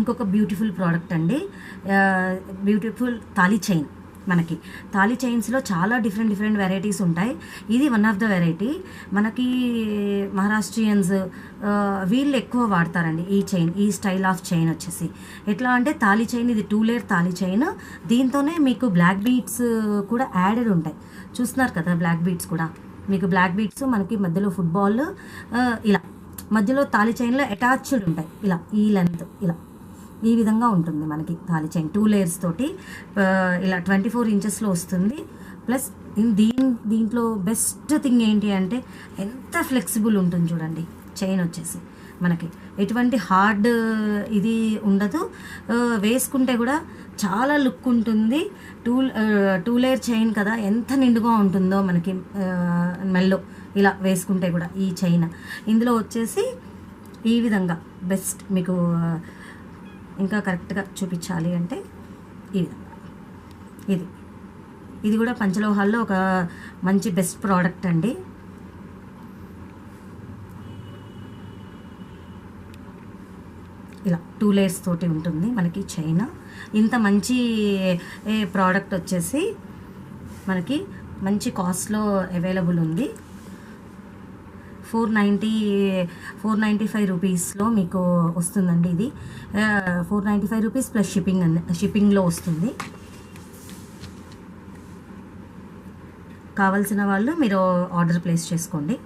ఇంకొక beautiful product అండి, beautiful thali chain. మనకి తాళీ చైన్స్లో చాలా డిఫరెంట్ వెరైటీస్ ఉంటాయి. ఇది వన్ ఆఫ్ ద వెరైటీ. మనకి మహారాష్ట్రియన్స్ వీళ్ళు ఎక్కువ వాడతారండి ఈ చైన్, ఈ స్టైల్ ఆఫ్ చైన్ వచ్చేసి. ఎట్లా అంటే తాళీ చైన్, ఇది 2 లేయర్ తాళీ చైన్. దీంతోనే మీకు బ్లాక్ బీడ్స్ కూడా యాడెడ్ ఉంటాయి. చూస్తున్నారు కదా బ్లాక్ బీడ్స్ కూడా. మీకు బ్లాక్ బీడ్స్ మనకి మధ్యలో ఫుట్బాల్ ఇలా మధ్యలో తాళీ చైన్లో అటాచ్డ్ ఉంటాయి. ఇలా ఈ లెంత్ ఇలా ఈ విధంగా ఉంటుంది మనకి తాళీ చైన్ 2 లేయర్స్ తోటి. ఇలా 24 ఇంచెస్లో వస్తుంది. ప్లస్ దీంట్లో బెస్ట్ థింగ్ ఏంటి అంటే ఎంత ఫ్లెక్సిబుల్ ఉంటుంది చూడండి చైన్ వచ్చేసి. మనకి ఎటువంటి హార్డ్ ఇది ఉండదు, వేసుకుంటే కూడా చాలా లుక్ ఉంటుంది. 2 లేయర్ చైన్ కదా, ఎంత నిండుగా ఉంటుందో మనకి మెల్లో ఇలా వేసుకుంటే కూడా ఈ చైన్. ఇందులో వచ్చేసి ఈ విధంగా బెస్ట్ మీకు ఇంకా కరెక్ట్గా చూపించాలి అంటే ఈ విధంగా ఇది కూడా పంచలోహాల్లో ఒక మంచి బెస్ట్ ప్రోడక్ట్ అండి. ఇలా 2 లేయర్స్ తోటి ఉంటుంది మనకి చైన్. ఇంత మంచి ప్రోడక్ట్ వచ్చేసి మనకి మంచి కాస్ట్లో అవైలబుల్ ఉంది. 495 రూపీస్లో మీకు వస్తుందండి. ఇది 495 రూపీస్ ప్లస్ షిప్పింగ్లో వస్తుంది. కావాల్సిన వాళ్ళు మీరు ఆర్డర్ ప్లేస్ చేసుకోండి.